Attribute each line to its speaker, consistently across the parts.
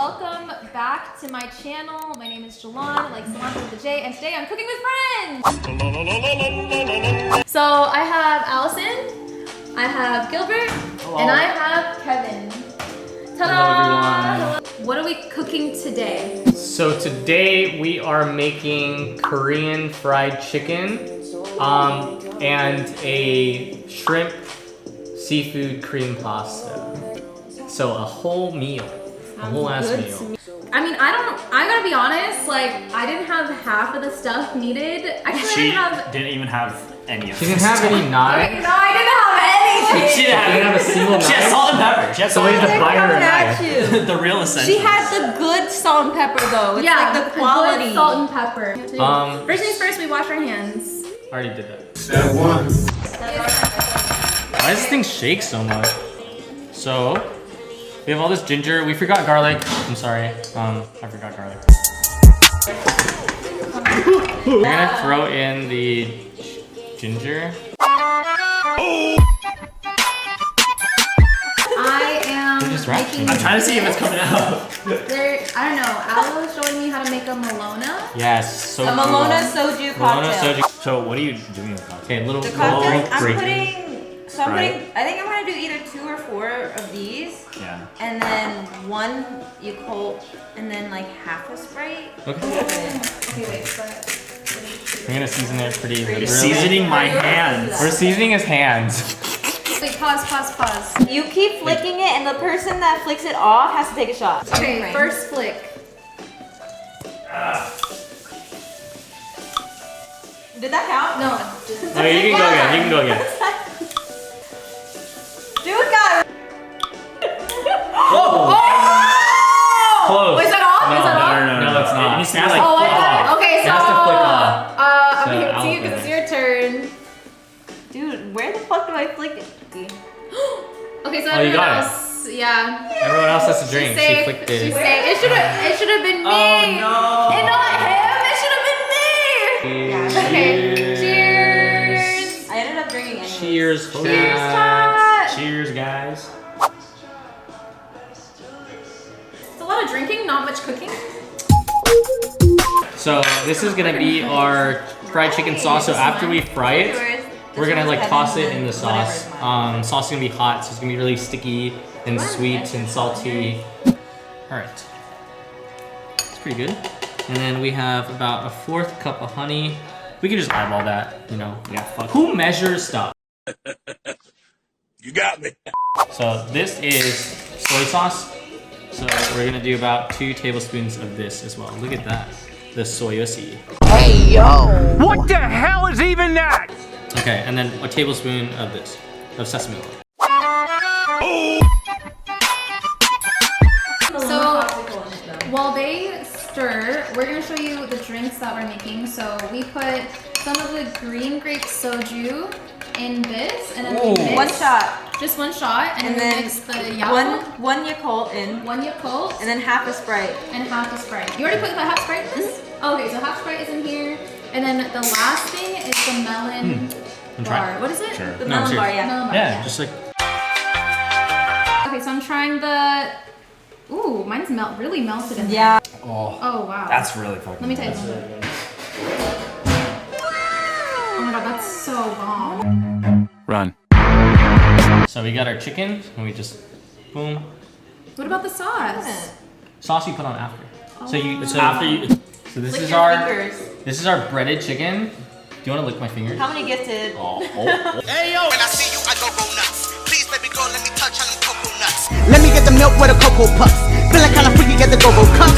Speaker 1: welcome back to my channel. My name is Jalon, like cilantro with a J, and today I'm cooking with friends. So I have Allison, I have Gilbert,
Speaker 2: Hello.
Speaker 1: and I have Kevin. Ta-da!
Speaker 2: Hello, everyone.
Speaker 1: What are we cooking today?
Speaker 2: So today we are making Korean fried chicken and a shrimp seafood cream pasta. So a whole meal, a whole ass meal.
Speaker 1: I mean, I gotta be honest, like, I didn't have half of the stuff needed. Actually, I didn't have...
Speaker 3: didn't even have any of
Speaker 2: She didn't have any knives.
Speaker 1: No, I didn't have anything.
Speaker 3: She didn't have
Speaker 2: a single knife.
Speaker 3: She had salt and pepper. She had
Speaker 2: So we had to buy her a knife.
Speaker 3: the real essentials.
Speaker 4: She had the good salt and pepper though. It's like the quality.
Speaker 1: Good salt and pepper. First things first, we wash our hands.
Speaker 2: I already did that.
Speaker 5: Step one.
Speaker 2: Why does this thing shake so much? So, we have all this ginger. We forgot garlic. I'm sorry. I forgot garlic. We're gonna throw in the ginger.
Speaker 1: I am
Speaker 2: just wrapped
Speaker 1: making...
Speaker 3: I'm trying to see if it's coming out.
Speaker 1: I don't know. Al was showing me how to make a Malona.
Speaker 2: Yes, so
Speaker 4: A Malona soju
Speaker 2: Malona
Speaker 4: cocktail.
Speaker 2: soju.
Speaker 3: So what are you doing with cocktail?
Speaker 2: Okay, little
Speaker 4: The cocktail, I'm
Speaker 2: drink.
Speaker 4: putting, so I'm putting, I think I'm gonna do either 2 or 4 of these.
Speaker 3: Yeah.
Speaker 4: And then 1 Yakult, and then like half a Sprite.
Speaker 2: Okay.
Speaker 1: Okay, wait, but...
Speaker 2: We're gonna season it pretty
Speaker 3: You're
Speaker 2: liberally.
Speaker 3: seasoning my hands.
Speaker 2: We're seasoning his hands.
Speaker 1: Wait, pause.
Speaker 4: You keep flicking it, and the person that flicks it off has to take a shot.
Speaker 1: Okay, first flick.
Speaker 4: Did that count?
Speaker 1: No.
Speaker 2: No, you can go again. You can go again.
Speaker 4: Dude got
Speaker 2: Whoa! Close.
Speaker 1: Wait, is that off?
Speaker 2: No,
Speaker 1: Is that off?
Speaker 2: No, it's not.
Speaker 3: It needs to be
Speaker 2: has
Speaker 3: like
Speaker 1: Oh,
Speaker 2: flick
Speaker 1: I got
Speaker 2: off.
Speaker 1: it. Okay,
Speaker 2: It
Speaker 1: so...
Speaker 2: has to flick off.
Speaker 1: I'm
Speaker 2: So,
Speaker 1: gonna give it to
Speaker 2: I'll
Speaker 1: you because
Speaker 2: do
Speaker 1: it's your turn.
Speaker 4: Dude, where the fuck do I flick it?
Speaker 1: Okay, so
Speaker 2: Oh, you
Speaker 1: everyone
Speaker 2: got it.
Speaker 1: else... Yeah.
Speaker 2: Everyone else has to drink. She
Speaker 1: safe.
Speaker 2: flicked
Speaker 1: She's
Speaker 2: it.
Speaker 1: safe. It should have been me.
Speaker 3: Oh no!
Speaker 1: And not him. It should have been me.
Speaker 4: Yeah.
Speaker 1: Okay. Cheers.
Speaker 4: I ended up drinking anyway.
Speaker 2: Cheers.
Speaker 1: Cheers, chat.
Speaker 3: Cheers, guys.
Speaker 1: It's a lot of drinking, not much cooking.
Speaker 2: So this is gonna be our fried chicken sauce. So after we fry it, we're gonna like toss it in the sauce. Sauce is gonna be hot, so it's gonna be really sticky and sweet and salty. All right, it's pretty good. And then we have about a 1/4 cup of honey. We can just eyeball that, you know.
Speaker 3: Yeah, fuck.
Speaker 2: Who measures stuff?
Speaker 5: You got me.
Speaker 2: So this is soy sauce. So we're gonna do about 2 tablespoons of this as well. Look at that, the soyosi.
Speaker 6: Hey, yo! What the hell is even that?
Speaker 2: Okay, and then a tablespoon of this, of sesame oil.
Speaker 1: So while they stir, we're gonna show you the drinks that we're making. So we put some of the green grape soju in this, and then we mix
Speaker 4: 1 shot.
Speaker 1: just 1 shot, and,
Speaker 4: And
Speaker 1: then we
Speaker 4: then
Speaker 1: mix the Yakult,
Speaker 4: one Yakult in.
Speaker 1: 1 Yakult,
Speaker 4: And then half a Sprite.
Speaker 1: and half a Sprite. You already put the half Sprite in this? Okay, so half Sprite is in here, and then the last thing is the melon bar. What is it?
Speaker 3: Sure.
Speaker 4: The
Speaker 2: No,
Speaker 4: melon
Speaker 2: cheers.
Speaker 4: bar, yeah.
Speaker 1: Melon bar.
Speaker 2: Yeah, just like.
Speaker 1: Okay, so I'm trying the. Ooh, mine's really melted in there.
Speaker 4: Yeah.
Speaker 1: Oh wow.
Speaker 3: That's really fucking.
Speaker 1: Let me tell you something. Oh my god, that's so bomb.
Speaker 6: Run.
Speaker 2: So we got our chicken, and we just, boom.
Speaker 1: What about the sauce?
Speaker 2: Sauce you put on after. So you,
Speaker 3: It's
Speaker 2: so
Speaker 3: after you.
Speaker 2: So this
Speaker 4: Lick
Speaker 2: is
Speaker 4: your
Speaker 2: our,
Speaker 4: fingers.
Speaker 2: this is our breaded chicken. Do you want to lick my fingers?
Speaker 4: How many gifted?
Speaker 5: Hey, yo. When I see you, I go nuts. Please, baby girl, let me touch on them coconuts.
Speaker 6: Let me get the milk with a cocoa puffs. Feeling kinda freaky, get the go-go cup.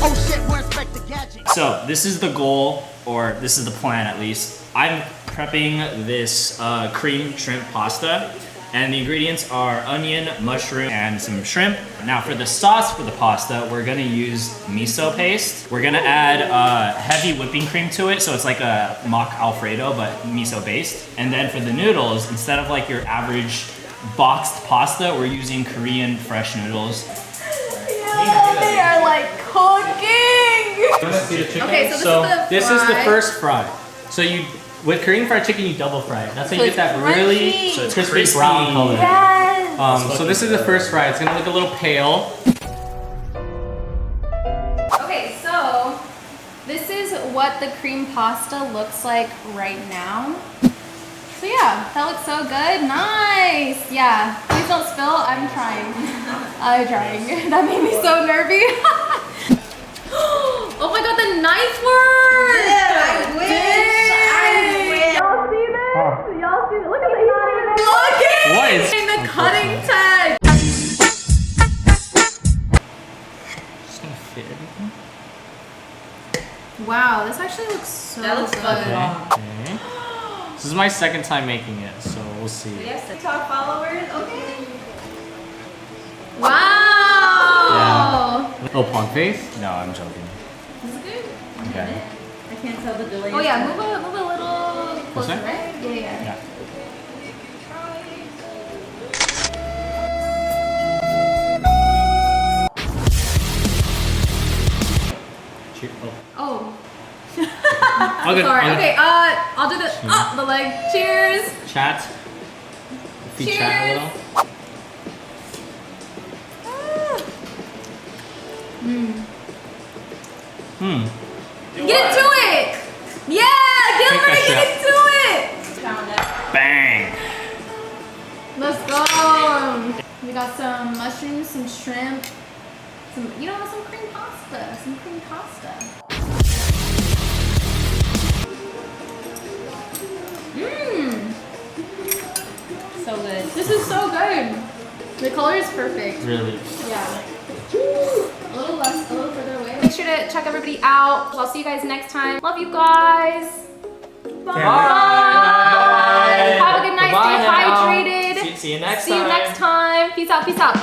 Speaker 6: Oh shit, where's Spec the Gadget?
Speaker 3: So this is the goal, or this is the plan at least. I'm prepping this cream shrimp pasta, and the ingredients are onion, mushroom, and some shrimp. Now for the sauce for the pasta, we're gonna use miso paste. We're gonna add heavy whipping cream to it, so it's like a mock Alfredo, but miso based. And then for the noodles, instead of like your average boxed pasta, we're using Korean fresh noodles.
Speaker 4: Yeah, they are like cooking!
Speaker 1: Okay, so this is the
Speaker 2: this is the
Speaker 1: fry.
Speaker 2: first fry. So you, with Korean fried chicken, you double fry it. That's how you get that really
Speaker 4: crunchy.
Speaker 3: So it's
Speaker 2: crispy
Speaker 3: crispy.
Speaker 2: brown color.
Speaker 4: Yes!
Speaker 2: So this is the first fry. It's gonna look a little pale.
Speaker 1: this is what the cream pasta looks like right now. So yeah, that looks so good. Nice. Yeah, please don't spill. I'm trying. I'm trying. That made me so nervy. Oh my god, the knife works!
Speaker 4: Yeah, I wish.
Speaker 1: Y'all see this? Y'all see this? Look at the Look at
Speaker 2: What is
Speaker 1: the cutting tag.
Speaker 2: Just gonna fit everything.
Speaker 1: Wow, this actually looks so
Speaker 4: That looks
Speaker 1: good.
Speaker 4: fucking long.
Speaker 2: Okay. This is my second time making it, so we'll see.
Speaker 4: We have TikTok followers. Okay.
Speaker 1: Wow!
Speaker 2: Oh, punk face?
Speaker 3: No, I'm joking.
Speaker 1: Is it good?
Speaker 3: Okay.
Speaker 4: I can't tell the delay.
Speaker 1: Oh yeah, move a little closer,
Speaker 2: that?
Speaker 1: right? Yeah, yeah.
Speaker 3: Yeah.
Speaker 1: Oh.
Speaker 2: I'll get,
Speaker 1: Sorry.
Speaker 2: I'll
Speaker 1: Okay. I'll do the leg. Cheers.
Speaker 2: Chat. If you chat a little.
Speaker 1: Get to it. Yeah, Gilbert, get to it.
Speaker 3: Bang!
Speaker 1: Let's go. We got some mushrooms, some shrimp, some some cream pasta,
Speaker 4: So good.
Speaker 1: This is so good. The color is perfect.
Speaker 2: Really.
Speaker 1: Yeah. A little further away. Make sure to check everybody out. I'll see you guys next time. Love you guys. Bye. Have a good night.
Speaker 2: Bye
Speaker 1: Stay
Speaker 2: now.
Speaker 1: hydrated.
Speaker 2: See you next
Speaker 1: See you
Speaker 2: time.
Speaker 1: next time. Peace out. Peace out.